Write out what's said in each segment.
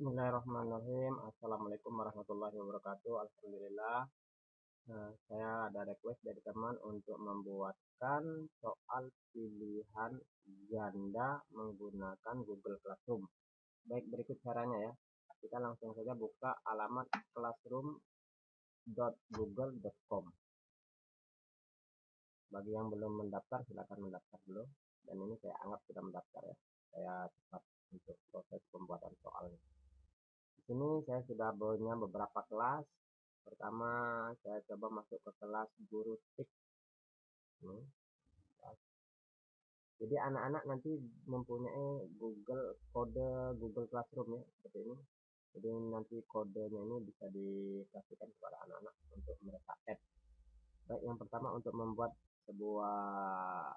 Bismillahirrahmanirrahim. Assalamualaikum warahmatullahi wabarakatuh. Alhamdulillah. Saya ada request dari teman untuk membuatkan soal pilihan ganda menggunakan Google Classroom. Baik, berikut caranya ya. Kita langsung saja buka alamat classroom.google.com. Bagi yang belum mendaftar, silakan mendaftar dulu. Dan ini saya anggap sudah mendaftar ya. Saya cepat untuk proses pembuatan soalnya. Di sini saya sudah punya beberapa kelas. Pertama, saya coba masuk ke kelas guru TIK. Jadi anak-anak nanti mempunyai kode Google Classroom ya, seperti ini. Jadi nanti kodenya ini bisa dikasihkan kepada anak-anak untuk mereka add. Baik, yang pertama untuk membuat sebuah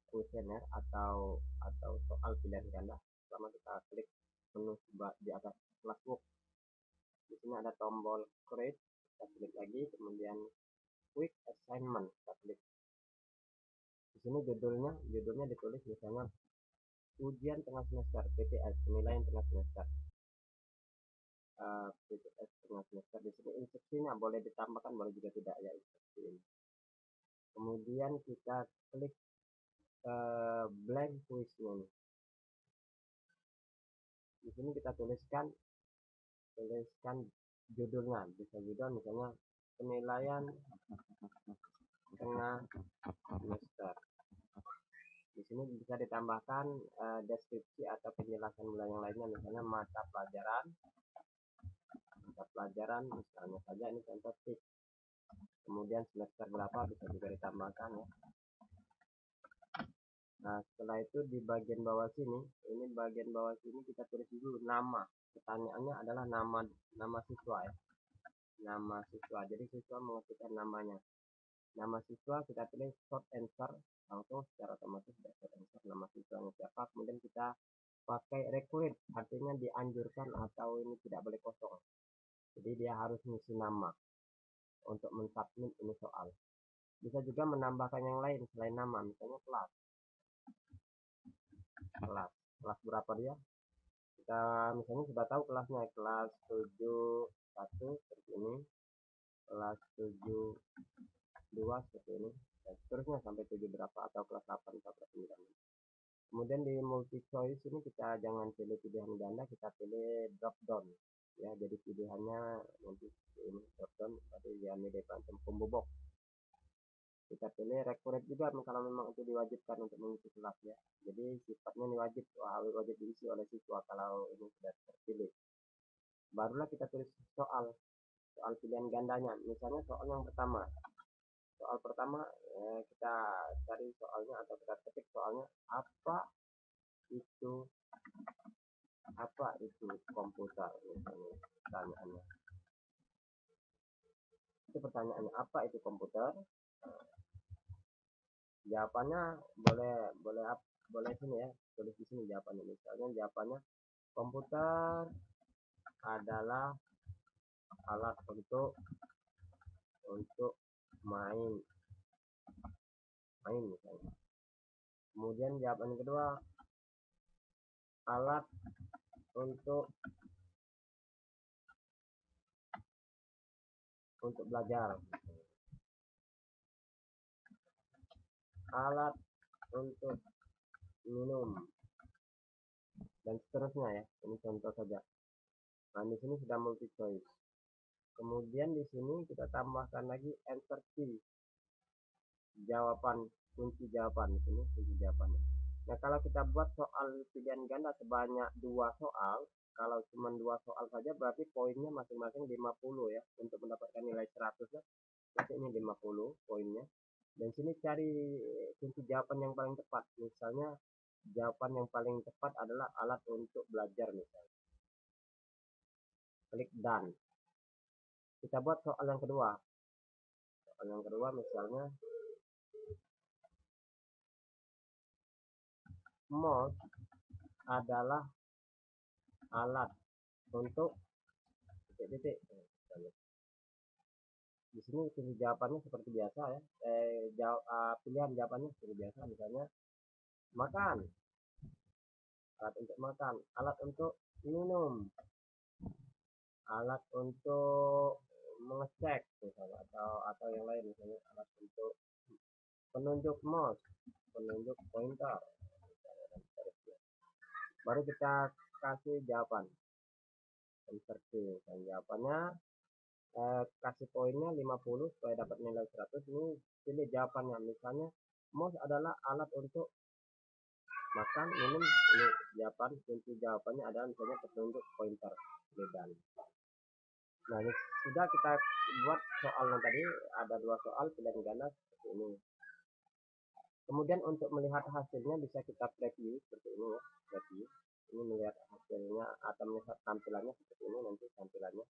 kuesioner atau soal pilihan ganda. Pertama kita klik menu di atas Classwork. Di sini ada tombol create, kita klik lagi, kemudian quick assignment, kita klik. Di sini judulnya ditulis misalnya ujian tengah semester PTS, penilaian tengah semester. PTS tengah semester. Di sini instruksinya boleh ditambahkan, boleh juga tidak ya instruksi ini. Kemudian kita klik blank quiznya. Di sini kita tuliskan judulnya, bisa judul misalnya penilaian tengah semester. Di sini bisa ditambahkan deskripsi atau penjelasan yang lainnya, misalnya mata pelajaran misalnya saja ini contoh tip. Kemudian semester berapa bisa juga ditambahkan ya. Nah, setelah itu di bagian bawah sini, kita tulis dulu nama. Pertanyaannya adalah nama siswa ya. Nama siswa. Jadi siswa mengetikkan namanya. Nama siswa kita pilih short answer, langsung secara otomatis short answer nama siswanya siapa. Kemudian kita pakai required, artinya dianjurkan atau ini tidak boleh kosong. Jadi dia harus mengisi nama untuk mensubmit ini soal. Bisa juga menambahkan yang lain selain nama, misalnya kelas berapa dia. Kita misalnya sudah tahu kelasnya, kelas 7.1 seperti ini, kelas 7.2 seperti ini, dan seterusnya sampai 7 berapa, atau kelas 8 atau kelas 9. Kemudian di multi choice ini kita jangan pilih pilihan ganda, kita pilih drop down ya. Jadi pilihannya nanti ini drop down, tadi dia milih macam combo box. Kita pilih required juga kalau memang itu diwajibkan untuk mengisi kelas ya. Jadi sifatnya ini wajib diisi oleh siswa kalau ini sudah terpilih. Barulah kita tulis soal pilihan gandanya. Misalnya soal yang pertama. Kita cari soalnya atau kita ketik soalnya, apa itu komputer, misalnya pertanyaannya. Itu pertanyaannya, apa itu komputer? Jawabannya boleh sini ya, tulis di sini jawabannya. Misalnya jawabannya, komputer adalah alat untuk main misalnya. Kemudian jawaban kedua, alat untuk belajar, alat untuk minum, dan seterusnya ya. Ini contoh saja. Nah, di sini sudah multi choice. Kemudian di sini kita tambahkan lagi answer key, kunci jawaban. Di sini kunci jawabannya. Nah, kalau kita buat soal pilihan ganda sebanyak 2 soal, kalau cuma 2 soal saja berarti poinnya masing-masing 50 ya. Untuk mendapatkan nilai 100 ya. Berarti ini 50 poinnya. Dan sini cari kunci jawaban yang paling tepat. Misalnya jawaban yang paling tepat adalah alat untuk belajar misalnya. Klik done. Kita buat soal yang kedua. Misalnya mouse adalah alat untuk titik-titik. Di sini kunci jawabannya seperti biasa ya. Pilihan jawabannya seperti biasa, misalnya makan, alat untuk makan, alat untuk minum, alat untuk mengecek misalnya, atau yang lain, misalnya alat untuk penunjuk mouse, penunjuk pointer, dan seterusnya. Baru kita kasih jawaban seperti dan jawabannya, kasih poinnya 50 supaya dapat nilai 100. Ini pilih jawabannya, misalnya mouse adalah alat untuk makan, minum. Ini jawaban, kunci jawabannya adalah misalnya petunjuk pointer, dan nah ini sudah kita buat soalnya tadi. Ada 2 soal pilihan ganda seperti ini. Kemudian untuk melihat hasilnya bisa kita preview seperti ini ya, preview. Ini melihat hasilnya atau melihat tampilannya seperti ini nanti tampilannya.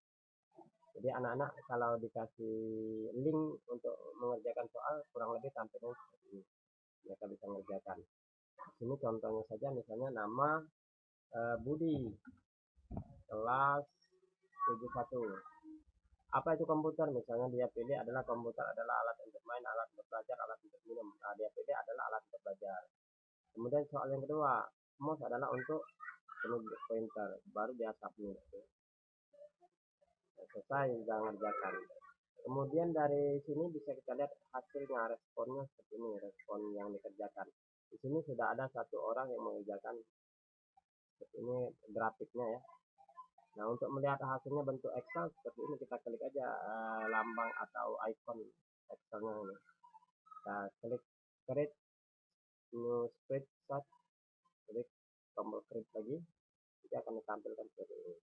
Jadi anak-anak kalau dikasih link untuk mengerjakan soal kurang lebih tampilnya seperti ini. Mereka bisa mengerjakan. Di sini contohnya saja, misalnya nama Budi, kelas 71. Apa itu komputer? Misalnya dia pilih adalah komputer adalah alat untuk main, alat untuk belajar, alat untuk minum. Nah, dia pilih adalah alat untuk belajar. Kemudian soal yang kedua, mouse adalah untuk penunjuk pointer. Baru dia submit. Selesai, sudah mengerjakan. Kemudian dari sini bisa kita lihat hasilnya, responnya seperti ini, respon yang dikerjakan. Di sini sudah ada 1 orang yang mengerjakan seperti ini grafiknya ya. Nah, untuk melihat hasilnya bentuk Excel seperti ini, kita klik aja lambang atau icon Excelnya ini. Kita klik create new spreadsheet, klik tombol create lagi, dia akan ditampilkan seperti ini.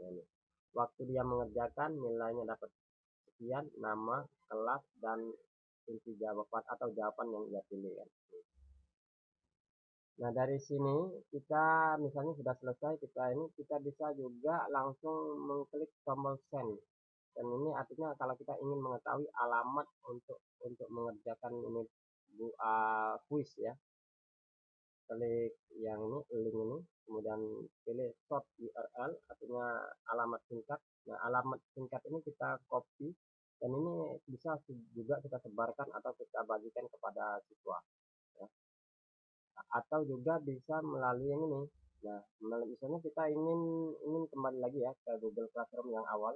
Nah, ini. Waktu dia mengerjakan nilainya dapat sekian, nama, kelas, dan kunci jawaban atau jawaban yang ia pilih kan. Nah, dari sini kita misalnya sudah selesai, kita bisa juga langsung mengklik tombol send. Dan ini artinya kalau kita ingin mengetahui alamat untuk mengerjakan ini kuis ya. Klik yang ini, link ini, kemudian pilih short URL, artinya alamat singkat. Nah, alamat singkat ini kita copy dan ini bisa juga kita sebarkan atau kita bagikan kepada siswa ya. Atau juga bisa melalui yang ini. Nah, misalnya kita ingin kembali lagi ya ke Google Classroom yang awal,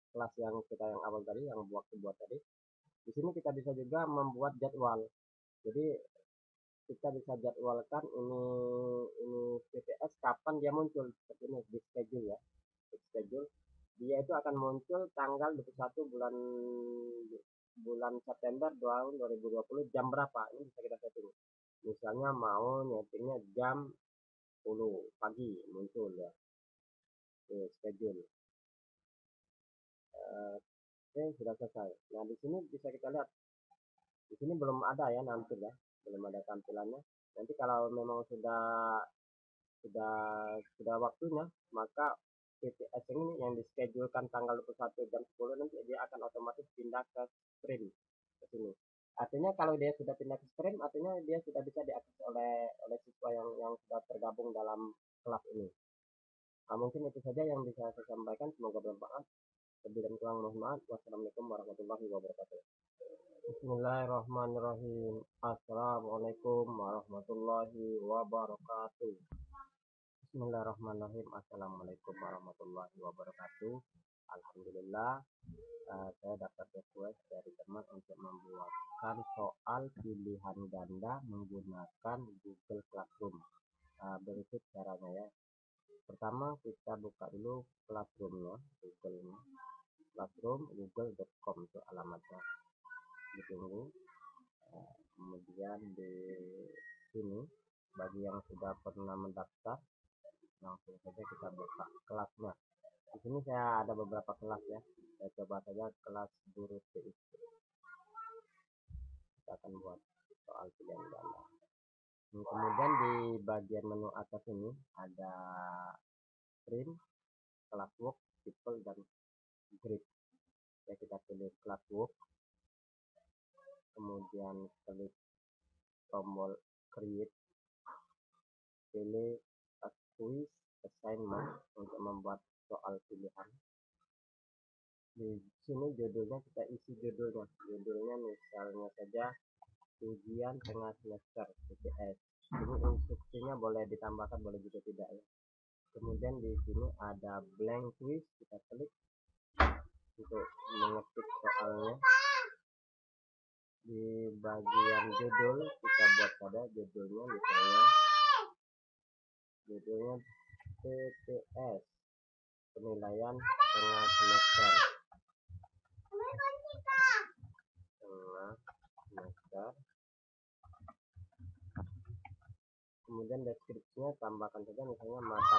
kelas yang kita yang awal tadi, yang buat tadi. Di sini kita bisa juga membuat jadwal. Jadi kita bisa jadwalkan ini PPS kapan dia muncul seperti ini di schedule ya. Di schedule dia itu akan muncul tanggal 21 bulan September tahun 2020 jam berapa, ini bisa kita setting. Misalnya mau nyetingnya jam 10 pagi muncul ya di schedule. Oke, sudah selesai. Nah, di sini bisa kita lihat. Di sini belum ada ya nampil ya, belum ada tampilannya. Nanti kalau memang sudah waktunya, maka PPS ini yang dischedulekan tanggal 21 jam 10 nanti dia akan otomatis pindah ke stream ke sini. Artinya kalau dia sudah pindah ke stream, artinya dia sudah bisa diakses oleh siswa yang sudah tergabung dalam kelas ini. Nah, mungkin itu saja yang bisa saya sampaikan, semoga bermanfaat. Lebih dan kurang mohon maaf. Wassalamualaikum warahmatullahi wabarakatuh. Bismillahirrahmanirrahim. Assalamualaikum warahmatullahi wabarakatuh. Bismillahirrahmanirrahim. Assalamualaikum warahmatullahi wabarakatuh. Alhamdulillah, saya dapat request dari teman untuk membuatkan soal pilihan ganda menggunakan Google Classroom. Berikut caranya ya. Pertama kita buka dulu Classroom-nya, Google-nya. Classroom google.com itu alamatnya. Ditunggu. Kemudian di sini bagi yang sudah pernah mendaftar, langsung saja kita buka kelasnya. Di sini saya ada beberapa kelas ya. Saya coba saja kelas guru TIK. Kita akan buat soal pilihan ganda. Kemudian di bagian menu atas ini ada print, classwork, people, dan grid. Ya, kita pilih classwork. Kemudian klik tombol create. Pilih quiz assignment untuk membuat soal pilihan. Di sini judulnya kita isi judulnya misalnya saja ujian tengah semester PPS. Ini instruksinya boleh ditambahkan, boleh juga tidak ya. Kemudian di sini ada blank quiz, kita klik untuk mengetik soalnya. Di bagian judul kita buat pada judulnya, misalnya judulnya PTS, penilaian tengah semester. Kemudian deskripsinya tambahkan saja, misalnya mata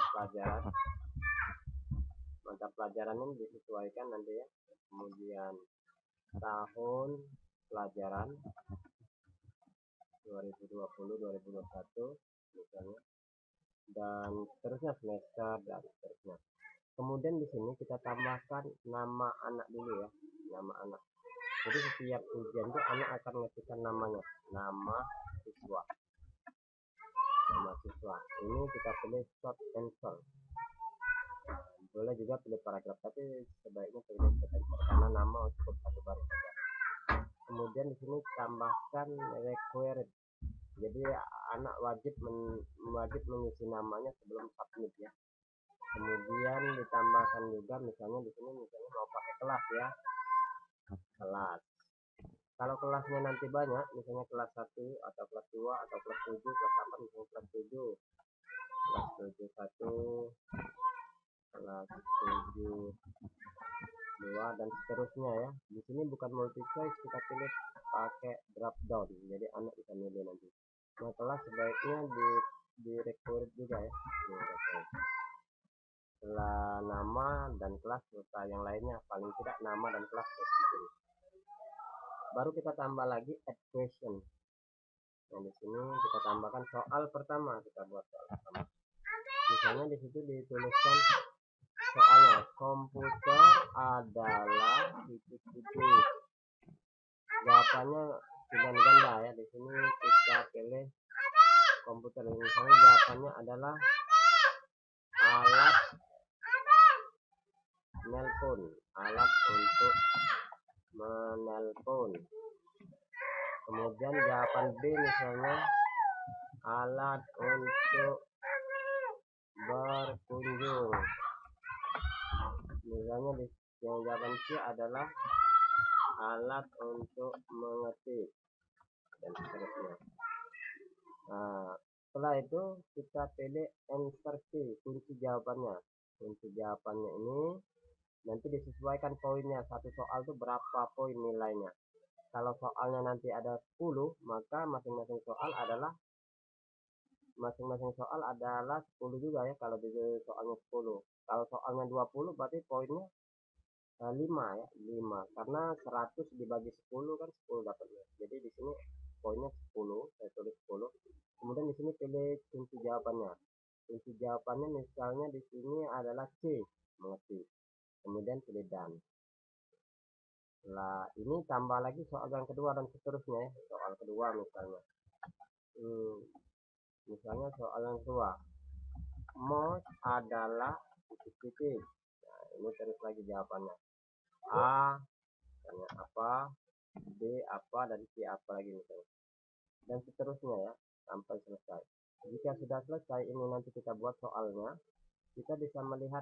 pelajaran ini disesuaikan nanti ya. Kemudian tahun pelajaran 2020-2021 misalnya, dan seterusnya, semester dan seterusnya. Kemudian di sini kita tambahkan nama anak dulu ya, nama anak. Jadi setiap ujian itu anak akan mengetikkan namanya, nama siswa. Ini kita pilih short answer. Boleh juga pilih paragraf, tapi sebaiknya pilih short answer karena nama cukup satu baris saja. Kemudian di sini tambahkan required. Jadi anak wajib mengisi namanya sebelum submit ya. Kemudian ditambahkan juga, misalnya di sini misalnya mau pakai kelas ya, kelas. Kalau kelasnya nanti banyak, misalnya kelas 1 atau kelas 2 atau kelas 7, kelas 8, misalnya kelas 7, kelas 7 1, kelas 7 2 dan seterusnya ya. Di sini bukan multi choice, kita pilih pakai drop down, jadi anak bisa milih nanti. Nah, kelas sebaiknya di record juga ya. Setelah nama dan kelas serta yang lainnya, paling tidak nama dan kelas harus. Baru kita tambah lagi add question. Nah, di sini kita tambahkan soal pertama, kita buat soal pertama. Misalnya di situ dituliskan soalnya, komputer adalah titik-titik. Jawabannya pilihan ganda ya. Di sini kita pilih komputer. Misalnya jawabannya adalah alat menelpon, alat untuk menelpon. Kemudian jawaban B misalnya alat untuk berkunjung. Misalnya di yang jawaban C adalah alat untuk mengetik dan seterusnya. Nah, setelah itu kita pilih answer key, kunci jawabannya. Kunci jawabannya ini nanti disesuaikan poinnya, satu soal itu berapa poin nilainya. Kalau soalnya nanti ada 10, maka masing-masing soal adalah 10 juga ya. Kalau di soalnya 10, kalau soalnya 20 berarti poinnya 5 ya, 5 karena 100 dibagi 10 kan 10 dapatnya. Jadi di sini poinnya 10, saya tulis 10. Kemudian di sini pilih kunci jawabannya. Kunci jawabannya misalnya di sini adalah C, mengerti. Kemudian pilih done. Nah, ini tambah lagi soal yang kedua dan seterusnya ya. Soal kedua misalnya. Misalnya soal yang kedua. Mouse adalah titik-titik. Nah, ini terus lagi jawabannya. A misalnya apa, B apa, dan C apa lagi misalnya. Dan seterusnya ya, sampai selesai. Jika sudah selesai, ini nanti kita buat soalnya. Kita bisa melihat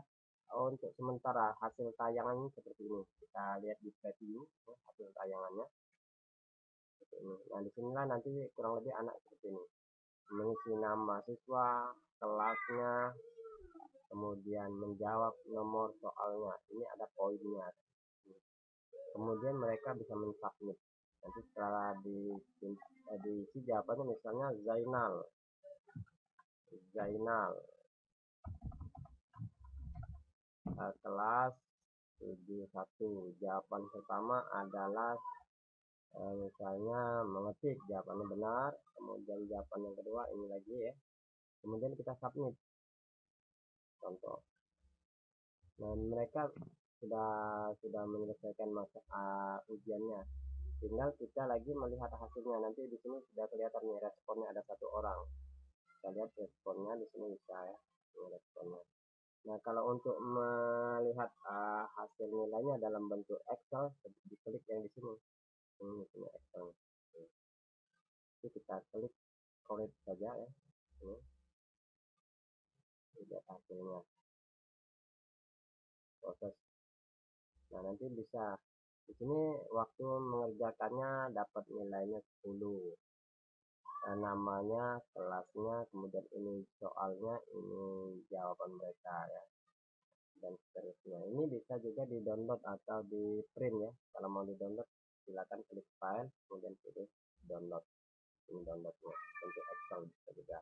untuk sementara hasil tayangannya seperti ini. Kita lihat di preview hasil tayangannya seperti ini. Nah, disinilah nanti kurang lebih anak seperti ini, mengisi nama siswa, kelasnya, kemudian menjawab nomor soalnya. Ini ada poinnya. Kemudian mereka bisa mensubmit. Nanti setelah diisi jawabannya, misalnya Zainal kelas 71, jawaban pertama adalah misalnya mengetik, jawabannya benar. Kemudian jawaban yang kedua ini lagi ya, kemudian kita submit contoh. Nah, mereka sudah menyelesaikan ujiannya, tinggal kita lagi melihat hasilnya. Nanti di sini sudah kelihatan nih responnya, ada 1 orang. Kita lihat responnya di sini bisa ya, responnya. Nah, kalau untuk melihat hasil nilainya dalam bentuk Excel, diklik yang di sini. Ini Excel. Jadi kita klik correct saja ya. Ini lihat hasilnya proses. Nah, nanti bisa di sini waktu mengerjakannya dapat nilainya 10. Nah, namanya, kelasnya, kemudian ini soalnya, ini jawaban mereka ya, dan seterusnya. Ini bisa juga di download atau di print ya. Kalau mau di download silakan klik file kemudian pilih download. Ini downloadnya untuk Excel bisa juga.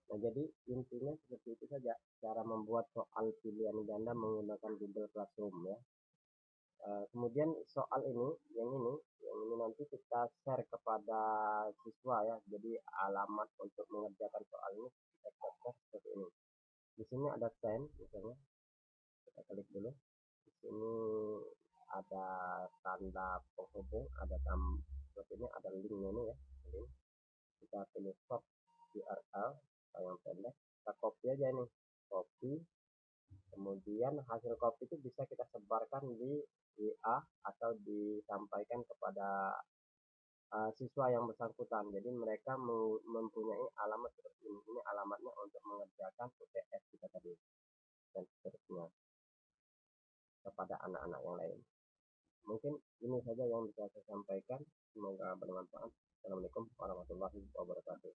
Nah, jadi intinya seperti itu saja cara membuat soal pilihan ganda menggunakan Google Classroom ya. Kemudian soal yang ini nanti kita share kepada siswa ya. Jadi alamat untuk mengerjakan soal ini kita share seperti ini. Di sini ada send misalnya, kita klik dulu. Di sini ada tanda penghubung, ada seperti ini, ada linknya ini ya. Link. Kita pilih copy URL yang pendek, kita copy aja nih, copy. Kemudian hasil copy itu bisa kita sebarkan di WA atau disampaikan kepada siswa yang bersangkutan. Jadi mereka mempunyai alamat seperti ini. Ini alamatnya untuk mengerjakan UTS kita tadi dan seterusnya kepada anak-anak yang lain. Mungkin ini saja yang bisa saya sampaikan. Semoga bermanfaat. Assalamualaikum warahmatullahi wabarakatuh.